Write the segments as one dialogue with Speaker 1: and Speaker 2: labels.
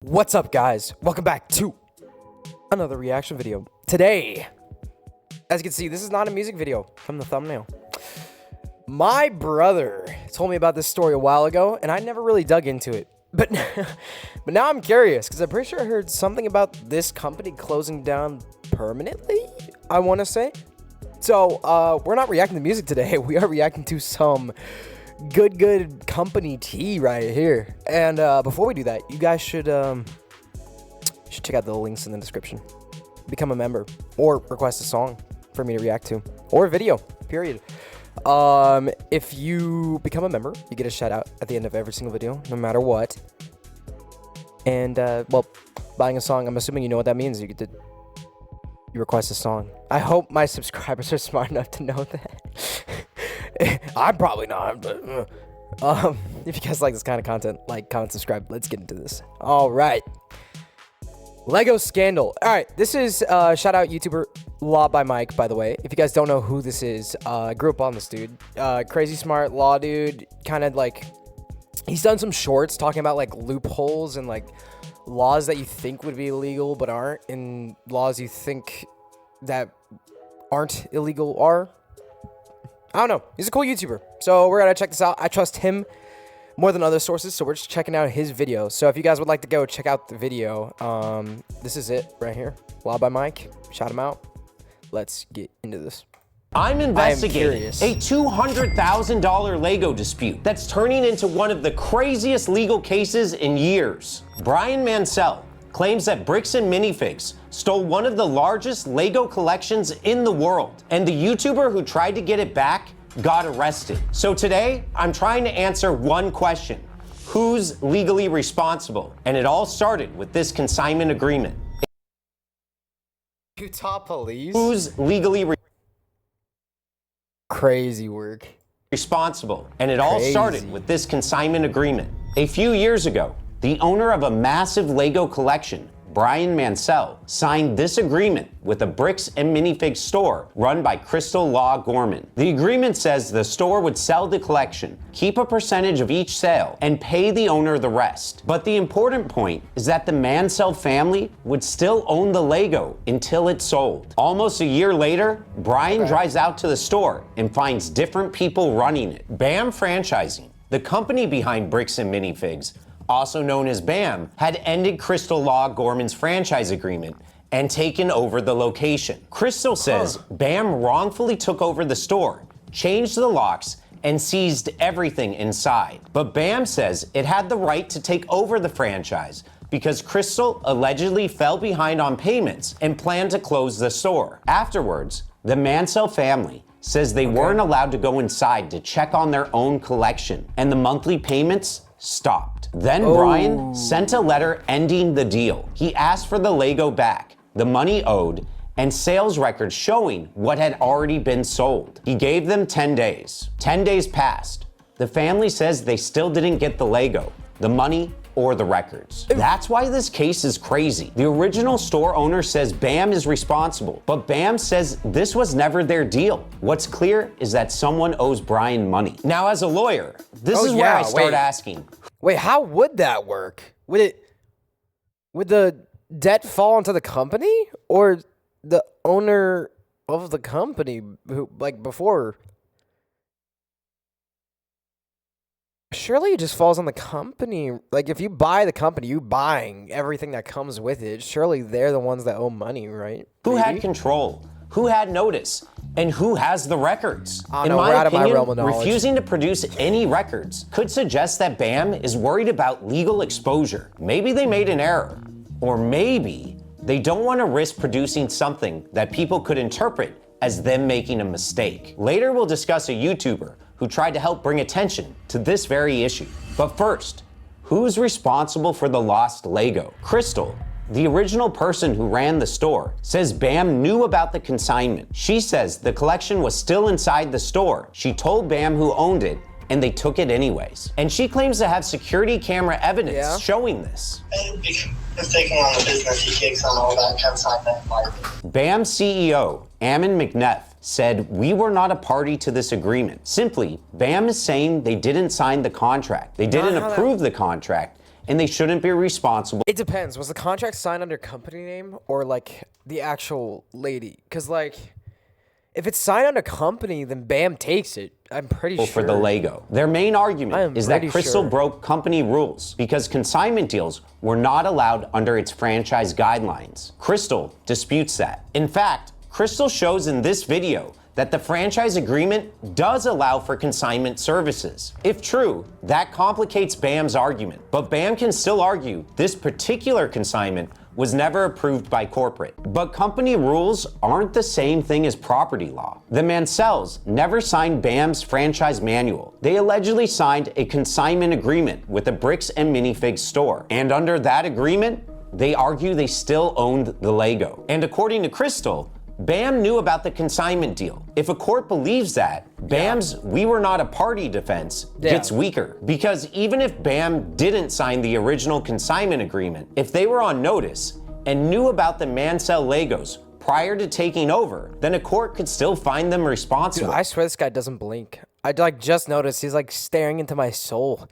Speaker 1: What's up, guys? Welcome back to another reaction video. Today, as you can see, this is not a music video from the thumbnail. My brother told me about this story a while ago, and I never really dug into it. But now I'm curious, because I'm pretty sure I heard something about this company closing down permanently, I want to say. So, we're not reacting to music today. We are reacting to some good company tea right here. And before we do that, you guys should check out the links in the description. Become a member or request a song for me to react to, or a video, period. If you become a member, you get a shout out at the end of every single video, no matter what. And well, buying a song, I'm assuming you know what that means. You request a song. I hope my subscribers are smart enough to know that. I'm probably not, but if you guys like this kind of content, like, comment, subscribe. Let's get into this. All right. Lego scandal. All right, this is shout out YouTuber Law by Mike, by the way. If you guys don't know who this is, I grew up on this dude. Crazy smart law dude. Kind of like, he's done some shorts talking about like loopholes and like laws that you think would be illegal but aren't, and laws you think that aren't illegal are. I don't know. He's a cool YouTuber. So we're going to check this out. I trust him more than other sources, so we're just checking out his video. So if you guys would like to go check out the video, this is it right here. Law by Mike. Shout him out. Let's get into this.
Speaker 2: I'm investigating a $200,000 Lego dispute that's turning into one of the craziest legal cases in years. Brian Mansell claims that Bricks and Minifigs stole one of the largest Lego collections in the world, and the YouTuber who tried to get it back got arrested. So today, I'm trying to answer one question: who's legally responsible? And it all started with this consignment agreement.
Speaker 1: Utah police?
Speaker 2: Who's legally
Speaker 1: crazy work.
Speaker 2: Responsible? And it all started with this consignment agreement. A few years ago, the owner of a massive Lego collection, Brian Mansell, signed this agreement with a Bricks and Minifigs store run by Crystal Law Gorman. The agreement says the store would sell the collection, keep a percentage of each sale, and pay the owner the rest. But the important point is that the Mansell family would still own the Lego until it sold. Almost a year later, Brian drives out to the store and finds different people running it. BAM Franchising, the company behind Bricks and Minifigs, also known as BAM, had ended Crystal Law Gorman's franchise agreement and taken over the location. Crystal says BAM wrongfully took over the store, changed the locks, and seized everything inside. But BAM says it had the right to take over the franchise because Crystal allegedly fell behind on payments and planned to close the store. Afterwards, the Mansell family says they weren't allowed to go inside to check on their own collection, and the monthly payments stopped. Then Brian sent a letter ending the deal. He asked for the Lego back, the money owed, and sales records showing what had already been sold. He gave them 10 days. 10 days passed. The family says they still didn't get the Lego, the money, or the records. That's why this case is crazy. The original store owner says BAM is responsible, but BAM says this was never their deal. What's clear is that someone owes Brian money. Now, as a lawyer, this is where I start asking.
Speaker 1: Wait, how would that work? Would the debt fall onto the company or the owner of the company who, like, before? Surely it just falls on the company. Like, if you buy the company, you buying everything that comes with it. Surely they're the ones that owe money, right?
Speaker 2: Who had control? Who had notice? And who has the records?
Speaker 1: In my opinion,
Speaker 2: refusing to produce any records could suggest that BAM is worried about legal exposure. Maybe they made an error. Or maybe they don't want to risk producing something that people could interpret as them making a mistake. Later, we'll discuss a YouTuber who tried to help bring attention to this very issue. But first, who's responsible for the lost Lego? Crystal, the original person who ran the store, says BAM knew about the consignment. She says the collection was still inside the store. She told BAM who owned it, and they took it anyways. And she claims to have security camera evidence showing this.
Speaker 3: Just taking on the business, he takes on all that consignment.
Speaker 2: BAM CEO Ammon McNeff said, "We were not a party to this agreement. Simply, BAM is saying they didn't sign the contract. They didn't approve the contract, and they shouldn't be responsible.
Speaker 1: It depends. Was the contract signed under company name or like the actual lady? Because like, if it's signed under company, then Bam takes it. I'm pretty sure.
Speaker 2: For the Lego. Their main argument is that Crystal broke company rules because consignment deals were not allowed under its franchise guidelines. Crystal disputes that. In fact, Crystal shows in this video that the franchise agreement does allow for consignment services. If true, that complicates Bam's argument, but Bam can still argue this particular consignment was never approved by corporate. But company rules aren't the same thing as property law. The Mansells never signed Bam's franchise manual. They allegedly signed a consignment agreement with the Bricks and Minifigs store. And under that agreement, they argue they still owned the Lego. And according to Crystal, Bam knew about the consignment deal. If a court believes that, Bam's "we were not a party" defense gets weaker. Because even if Bam didn't sign the original consignment agreement, if they were on notice and knew about the Mansell Legos prior to taking over, then a court could still find them responsible.
Speaker 1: Dude, I swear this guy doesn't blink. I like just noticed he's like staring into my soul.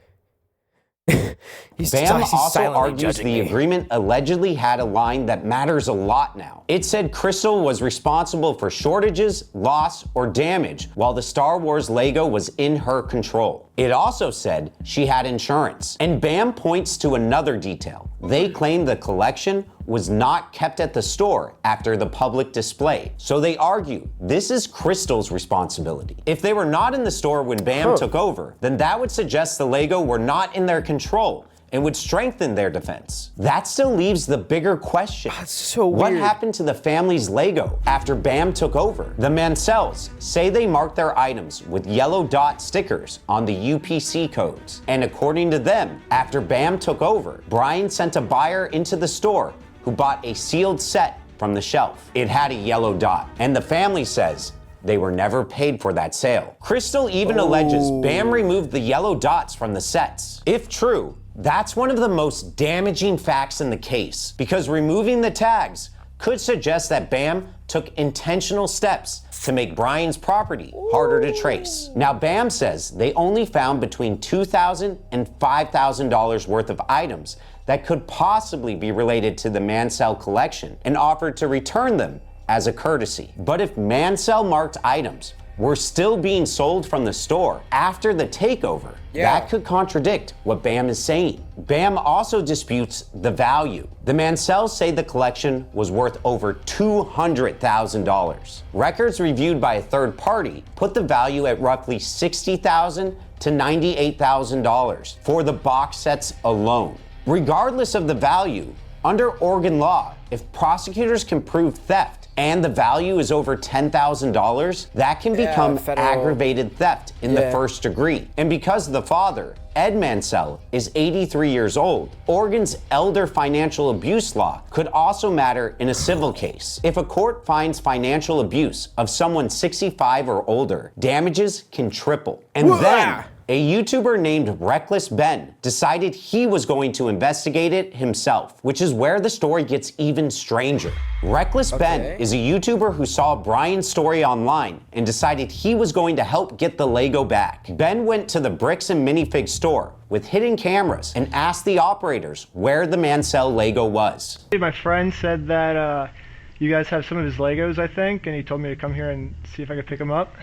Speaker 2: Bam also argues the agreement allegedly had a line that matters a lot now. It said Crystal was responsible for shortages, loss, or damage while the Star Wars Lego was in her control. It also said she had insurance. And Bam points to another detail. They claim the collection was not kept at the store after the public display. So they argue this is Crystal's responsibility. If they were not in the store when Bam took over, then that would suggest the Lego were not in their control and would strengthen their defense. That still leaves the bigger question.
Speaker 1: That's so weird.
Speaker 2: What happened to the family's Lego after Bam took over? The Mansells say they marked their items with yellow dot stickers on the UPC codes. And according to them, after Bam took over, Brian sent a buyer into the store who bought a sealed set from the shelf. It had a yellow dot, and the family says they were never paid for that sale. Crystal even alleges Bam removed the yellow dots from the sets. If true, that's one of the most damaging facts in the case, because removing the tags could suggest that Bam took intentional steps to make Brian's property harder to trace. Now, Bam says they only found between $2,000 and $5,000 worth of items that could possibly be related to the Mansell collection and offered to return them as a courtesy. But if Mansell marked items were still being sold from the store after the takeover, that could contradict what Bam is saying. Bam also disputes the value. The Mansells say the collection was worth over $200,000. Records reviewed by a third party put the value at roughly $60,000 to $98,000 for the box sets alone. Regardless of the value, under Oregon law, if prosecutors can prove theft and the value is over $10,000, that can become aggravated theft in the first degree. And because the father, Ed Mansell, is 83 years old, Oregon's elder financial abuse law could also matter in a civil case. If a court finds financial abuse of someone 65 or older, damages can triple. And then a YouTuber named Reckless Ben decided he was going to investigate it himself, which is where the story gets even stranger. Reckless Ben is a YouTuber who saw Brian's story online and decided he was going to help get the Lego back. Ben went to the Bricks and Minifigs store with hidden cameras and asked the operators where the Mansell Lego was.
Speaker 4: My friend said that you guys have some of his Legos, I think, and he told me to come here and see if I could pick them up.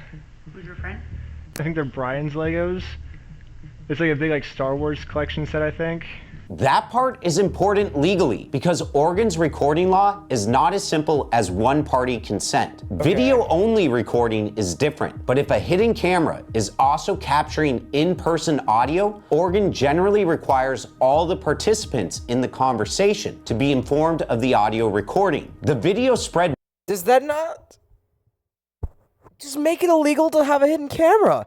Speaker 5: Who's your friend?
Speaker 4: I think they're Brian's Legos. It's like a big Star Wars collection set, I think.
Speaker 2: That part is important legally because Oregon's recording law is not as simple as one-party consent. Video-only recording is different, but if a hidden camera is also capturing in-person audio, Oregon generally requires all the participants in the conversation to be informed of the audio recording. The video spread.
Speaker 1: Does that not just make it illegal to have a hidden camera?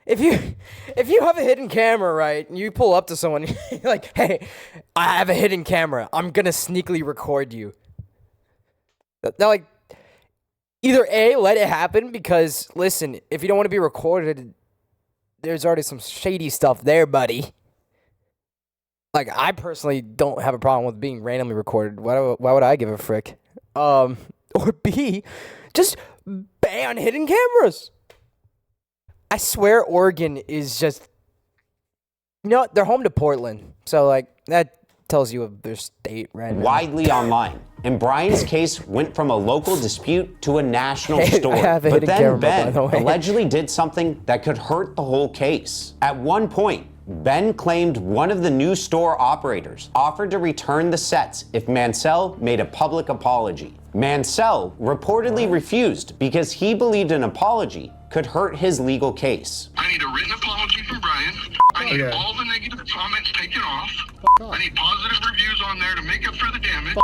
Speaker 1: If you have a hidden camera, right, and you pull up to someone, you're like, hey, I have a hidden camera. I'm going to sneakily record you. They're like, either A, let it happen, because, listen, if you don't want to be recorded, there's already some shady stuff there, buddy. Like, I personally don't have a problem with being randomly recorded. Why would I give a frick? Or B, just ban hidden cameras. I swear Oregon is just, you know, they're home to Portland. So, like, that tells you of their state right now.
Speaker 2: Widely online. And Brian's case went from a local dispute to a national story.
Speaker 1: I have a
Speaker 2: But
Speaker 1: hidden
Speaker 2: then
Speaker 1: camera, by
Speaker 2: Ben
Speaker 1: the way.
Speaker 2: allegedly did something that could hurt the whole case. At one point, Ben claimed one of the new store operators offered to return the sets if Mansell made a public apology. Mansell reportedly refused because he believed an apology could hurt his legal case.
Speaker 5: I need a written apology from Brian. I need all the negative comments taken off. I need positive reviews on there to make up for the damage.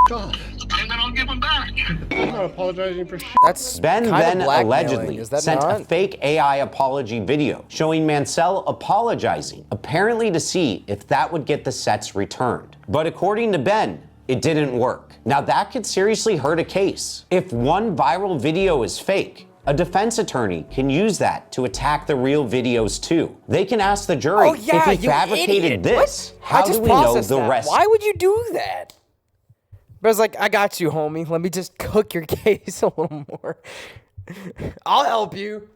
Speaker 5: And then I'll give them back.
Speaker 6: I'm not apologizing for shit.
Speaker 1: That's
Speaker 2: Ben
Speaker 1: kind
Speaker 2: then
Speaker 1: of blackmailing,
Speaker 2: allegedly
Speaker 1: is that
Speaker 2: sent
Speaker 1: not?
Speaker 2: a fake AI apology video showing Mansell apologizing, apparently to see if that would get the sets returned. But according to Ben, it didn't work. Now that could seriously hurt a case. If one viral video is fake, a defense attorney can use that to attack the real videos too. They can ask the jury,
Speaker 1: Oh yeah,
Speaker 2: if he
Speaker 1: you
Speaker 2: fabricated
Speaker 1: idiot.
Speaker 2: this,
Speaker 1: What?
Speaker 2: how
Speaker 1: I just
Speaker 2: do we know
Speaker 1: processed
Speaker 2: the
Speaker 1: that.
Speaker 2: rest?
Speaker 1: Why would you do that? But I was like, I got you, homie. Let me just cook your case a little more. I'll help you.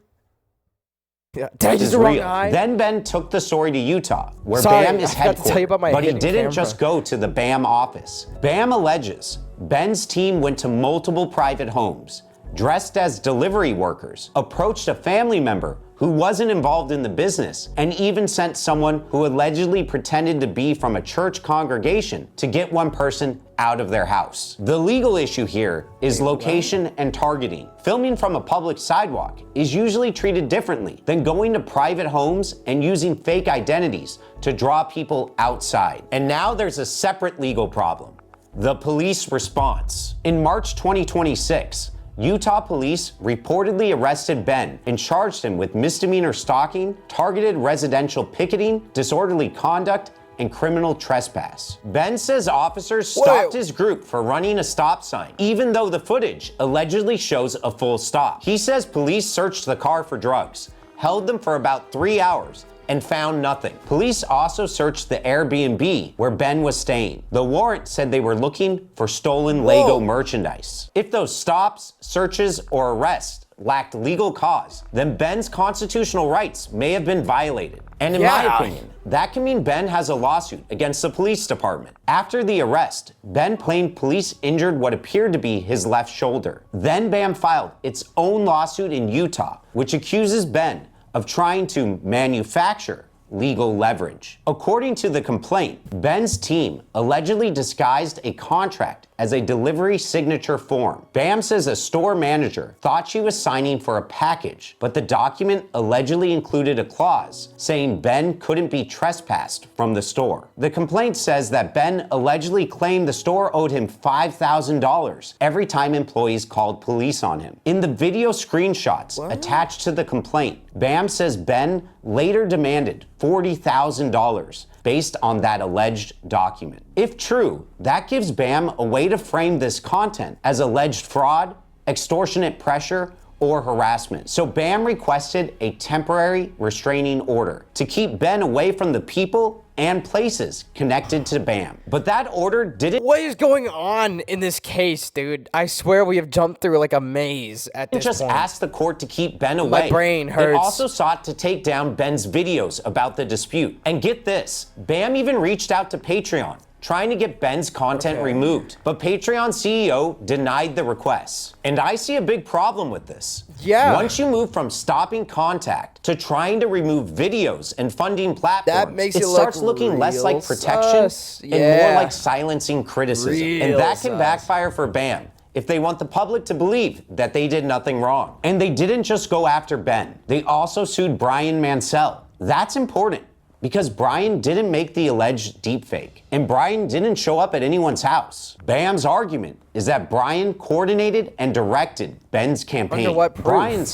Speaker 1: Yeah. Did I use
Speaker 2: is
Speaker 1: the wrong
Speaker 2: real.
Speaker 1: eye?
Speaker 2: Then Ben took the story to Utah, where
Speaker 1: Sorry,
Speaker 2: BAM is
Speaker 1: I forgot to tell you about
Speaker 2: headquartered.
Speaker 1: my
Speaker 2: But he
Speaker 1: hidden
Speaker 2: didn't
Speaker 1: camera.
Speaker 2: just go to the BAM office. BAM alleges Ben's team went to multiple private homes, dressed as delivery workers, approached a family member who wasn't involved in the business, and even sent someone who allegedly pretended to be from a church congregation to get one person out of their house. The legal issue here is location and targeting. Filming from a public sidewalk is usually treated differently than going to private homes and using fake identities to draw people outside. And now there's a separate legal problem: the police response. In March 2026, Utah police reportedly arrested Ben and charged him with misdemeanor stalking, targeted residential picketing, disorderly conduct, and criminal trespass. Ben says officers stopped his group for running a stop sign, even though the footage allegedly shows a full stop. He says police searched the car for drugs, held them for about 3 hours, and found nothing. Police also searched the Airbnb where Ben was staying. The warrant said they were looking for stolen Lego merchandise. If those stops, searches, or arrests lacked legal cause, then Ben's constitutional rights may have been violated. And in my opinion, that can mean Ben has a lawsuit against the police department. After the arrest, Ben claimed police injured what appeared to be his left shoulder. Then BAM filed its own lawsuit in Utah, which accuses Ben of trying to manufacture legal leverage. According to the complaint, Ben's team allegedly disguised a contract as a delivery signature form. BAM says a store manager thought she was signing for a package, but the document allegedly included a clause saying Ben couldn't be trespassed from the store. The complaint says that Ben allegedly claimed the store owed him $5,000 every time employees called police on him. In the video screenshots attached to the complaint, BAM says Ben later demanded $40,000 based on that alleged document. If true, that gives BAM a way to frame this content as alleged fraud, extortionate pressure, or harassment. So BAM requested a temporary restraining order to keep Ben away from the people and places connected to BAM. But that order didn't
Speaker 1: What is going on in this case, dude? I swear we have jumped through like a maze at this
Speaker 2: just
Speaker 1: point.
Speaker 2: ask the court to keep Ben away.
Speaker 1: My brain
Speaker 2: It
Speaker 1: hurts.
Speaker 2: also sought to take down Ben's videos about the dispute. And get this, BAM even reached out to Patreon, trying to get Ben's content removed. But Patreon CEO denied the requests. And I see a big problem with this.
Speaker 1: Yeah.
Speaker 2: Once you move from stopping contact to trying to remove videos and funding platforms,
Speaker 1: makes
Speaker 2: it
Speaker 1: it
Speaker 2: starts
Speaker 1: look
Speaker 2: looking less
Speaker 1: real
Speaker 2: like protection
Speaker 1: sus.
Speaker 2: and more
Speaker 1: Yeah.
Speaker 2: like silencing criticism. And
Speaker 1: Real
Speaker 2: that can
Speaker 1: sus.
Speaker 2: backfire for BAM if they want the public to believe that they did nothing wrong. And they didn't just go after Ben. They also sued Brian Mansell. That's important, because Brian didn't make the alleged deepfake, and Brian didn't show up at anyone's house. BAM's argument is that Brian coordinated and directed Ben's campaign.
Speaker 1: Under what proof?
Speaker 2: Brian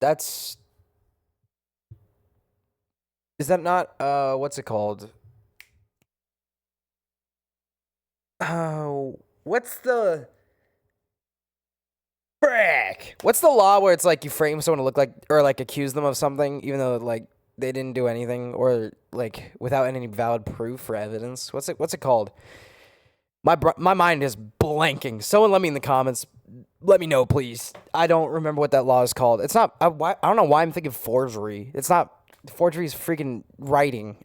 Speaker 1: That's... Is that not, what's it called? What's the... Frick! What's the law where it's like you frame someone to look like, or like accuse them of something, even though like they didn't do anything, or like without any valid proof or evidence? What's it called? My mind is blanking. Someone let me in the comments. Let me know, please. I don't remember what that law is called. It's not, I don't know why I'm thinking forgery. It's not, forgery is freaking writing.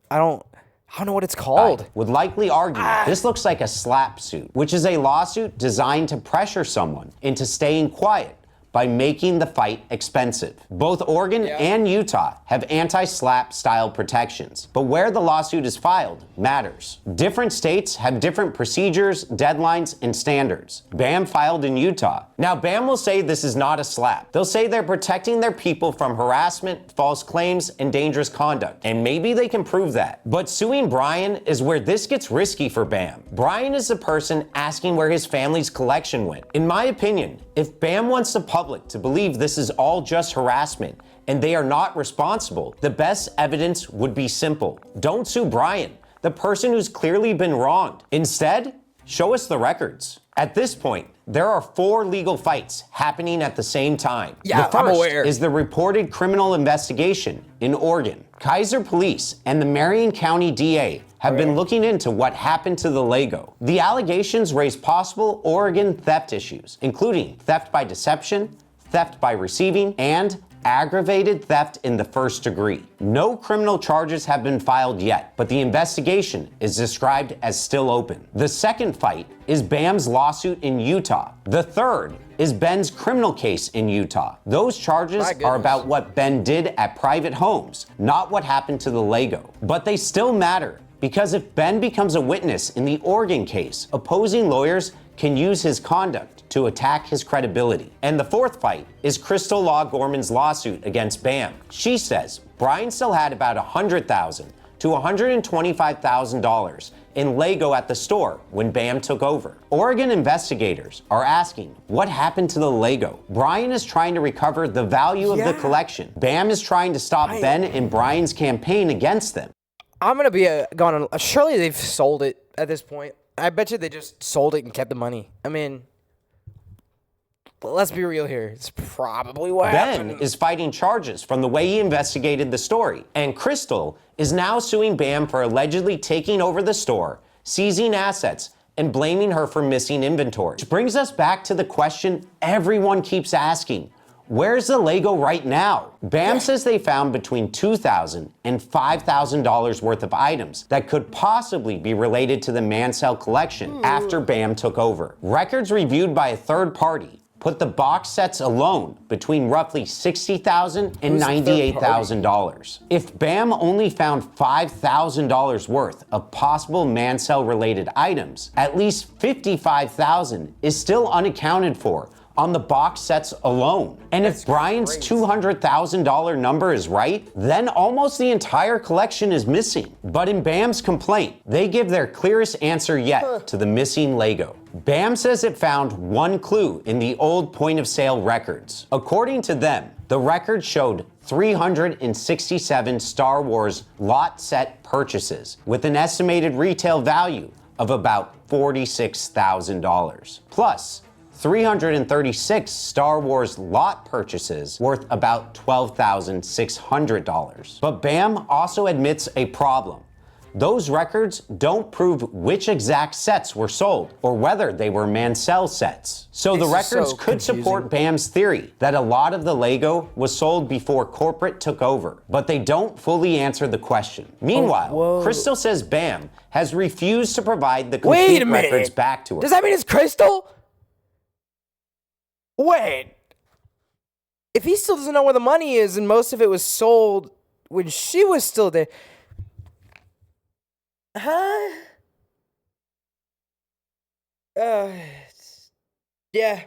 Speaker 1: I don't know what it's called.
Speaker 2: Would likely argue this looks like a slap suit, which is a lawsuit designed to pressure someone into staying quiet by making the fight expensive. Both Oregon and Utah have anti-slap style protections, but where the lawsuit is filed matters. Different states have different procedures, deadlines, and standards. BAM filed in Utah. Now, BAM will say this is not a slap. They'll say they're protecting their people from harassment, false claims, and dangerous conduct, and maybe they can prove that. But suing Brian is where this gets risky for BAM. Brian is the person asking where his family's collection went. In my opinion, if BAM wants the public to believe this is all just harassment and they are not responsible, the best evidence would be simple. Don't sue Brian, the person who's clearly been wronged. Instead, show us the records. At this point, there are 4 legal fights happening at the same time.
Speaker 1: Yeah,
Speaker 2: the first
Speaker 1: I'm aware.
Speaker 2: is the reported criminal investigation in Oregon. Kaiser Police and the Marion County DA have been looking into what happened to the Lego. The allegations raise possible Oregon theft issues, including theft by deception, theft by receiving, and aggravated theft in the first degree. No criminal charges have been filed yet, but the investigation is described as still open. The second fight is BAM's lawsuit in Utah. The third is Ben's criminal case in Utah. Those charges are about what Ben did at private homes, not what happened to the Lego. But they still matter, because if Ben becomes a witness in the Oregon case, opposing lawyers can use his conduct to attack his credibility. And the fourth fight is Crystal Law Gorman's lawsuit against BAM. She says Brian still had about $100,000 to $125,000 in Lego at the store when BAM took over. Oregon investigators are asking, what happened to the Lego? Brian is trying to recover the value of the collection. BAM is trying to stop Ben and Brian's campaign against them.
Speaker 1: I'm gonna be gone on. Surely they've sold it at this point. I bet you they just sold it and kept the money. I mean, let's be real here. It's probably what happened.
Speaker 2: Ben is fighting charges from the way he investigated the story, and Crystal is now suing BAM for allegedly taking over the store, seizing assets, and blaming her for missing inventory. Which brings us back to the question everyone keeps asking. Where's the Lego right now? BAM says they found between $2,000 and $5,000 worth of items that could possibly be related to the Mansell collection after BAM took over. Records reviewed by a third party put the box sets alone between roughly $60,000 and $98,000. If BAM only found $5,000 worth of possible Mansell-related items, at least $55,000 is still unaccounted for on the box sets alone. And if Brian's $200,000 number is right, then almost the entire collection is missing. But in BAM's complaint, they give their clearest answer yet to the missing Lego. BAM says it found one clue in the old point of sale records. According to them, the record showed 367 Star Wars lot set purchases with an estimated retail value of about $46,000. Plus, 336 Star Wars lot purchases worth about $12,600. But BAM also admits a problem. Those records don't prove which exact sets were sold or whether they were Mansell sets. So the records could support BAM's theory that a lot of the Lego was sold before corporate took over, but they don't fully answer the question. Meanwhile, Crystal says BAM has refused to provide the complete records back to her.
Speaker 1: Does that mean it's Crystal? Wait. If he still doesn't know where the money is and most of it was sold when she was still there. Huh? Yeah.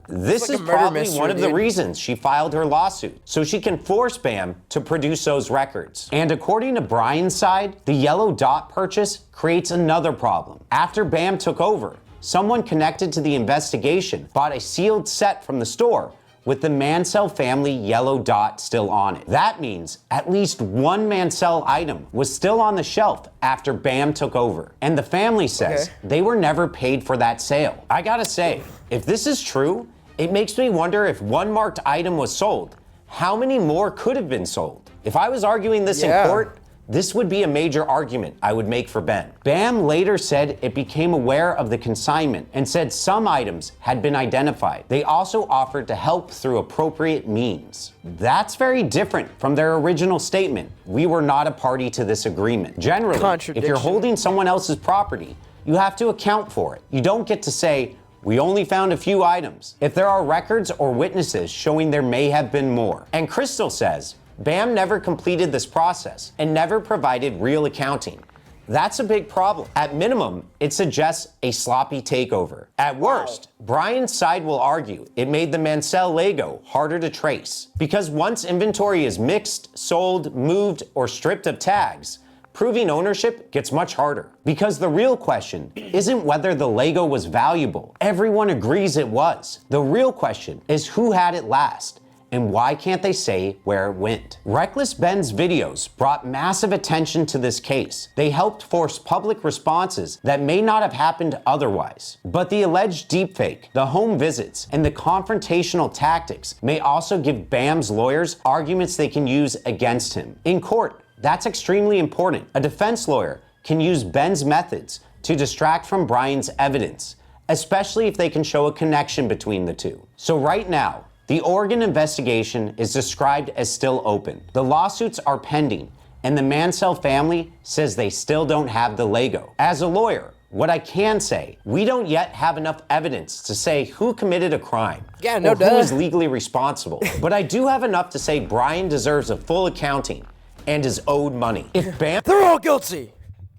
Speaker 2: This is probably one of the reasons she filed her lawsuit, so she can force BAM to produce those records. And according to Brian's side, the yellow dot purchase creates another problem. After BAM took over, someone connected to the investigation bought a sealed set from the store with the Mansell family yellow dot still on it. That means at least one Mansell item was still on the shelf after BAM took over. And the family says they were never paid for that sale. I gotta say, if this is true, it makes me wonder if one marked item was sold, how many more could have been sold? If I was arguing this in court, this would be a major argument I would make for Ben. BAM later said it became aware of the consignment and said some items had been identified. They also offered to help through appropriate means. That's very different from their original statement. We were not a party to this agreement. Generally, if you're holding someone else's property, you have to account for it. You don't get to say, we only found a few items, if there are records or witnesses showing there may have been more. And Crystal says, BAM never completed this process and never provided real accounting. That's a big problem. At minimum, it suggests a sloppy takeover. At worst, Brian's side will argue it made the Mansell Lego harder to trace, because once inventory is mixed, sold, moved, or stripped of tags, proving ownership gets much harder. Because the real question isn't whether the Lego was valuable. Everyone agrees it was. The real question is who had it last. And why can't they say where it went? Reckless Ben's videos brought massive attention to this case. They helped force public responses that may not have happened otherwise. But the alleged deepfake, the home visits, and the confrontational tactics may also give BAM's lawyers arguments they can use against him. In court, that's extremely important. A defense lawyer can use Ben's methods to distract from Brian's evidence, especially if they can show a connection between the two. So right now, the Oregon investigation is described as still open. The lawsuits are pending, and the Mansell family says they still don't have the Lego. As a lawyer, what I can say, we don't yet have enough evidence to say who committed a crime or who is legally responsible. But I do have enough to say Brian deserves a full accounting and is owed money. If BAM...
Speaker 1: They're all guilty.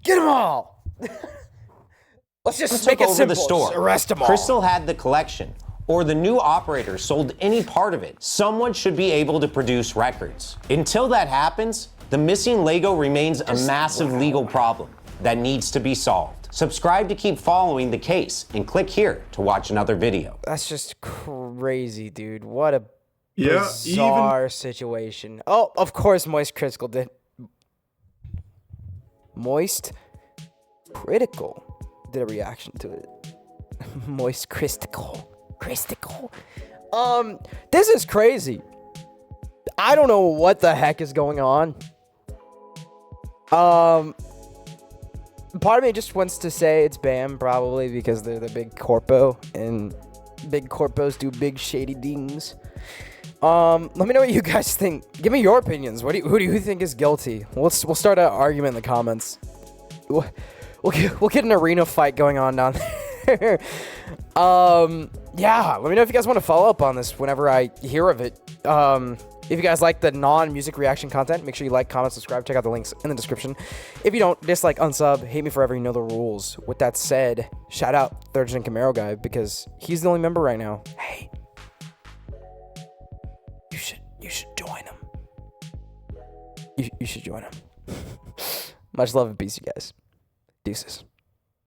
Speaker 1: Get them all. Let's just make it simple.
Speaker 2: The store.
Speaker 1: Just arrest them all.
Speaker 2: Crystal had the collection, or the new operator sold any part of it. Someone should be able to produce records. Until that happens, the missing Lego remains a massive legal problem that needs to be solved. Subscribe to keep following the case and click here to watch another video.
Speaker 1: That's just crazy, dude. What a bizarre situation. Oh, of course, Moist Critical did. Moist Critical did a reaction to it. Moist Critical. This is crazy. I don't know what the heck is going on. Part of me just wants to say it's BAM, probably because they're the big corpo, and big corpos do big shady things. Let me know what you guys think. Give me your opinions. Who do you think is guilty? We'll start an argument in the comments. We'll get an arena fight going on down there. Yeah, let me know if you guys want to follow up on this whenever I hear of it. If you guys like the non-music reaction content, make sure you like, comment, subscribe, check out the links in the description. If you don't, dislike, unsub, hate me forever, you know the rules. With that said, shout out Third Gen Camaro guy, because he's the only member right now. Hey, you should join him. You should join him. Much love and peace, you guys. Deuces.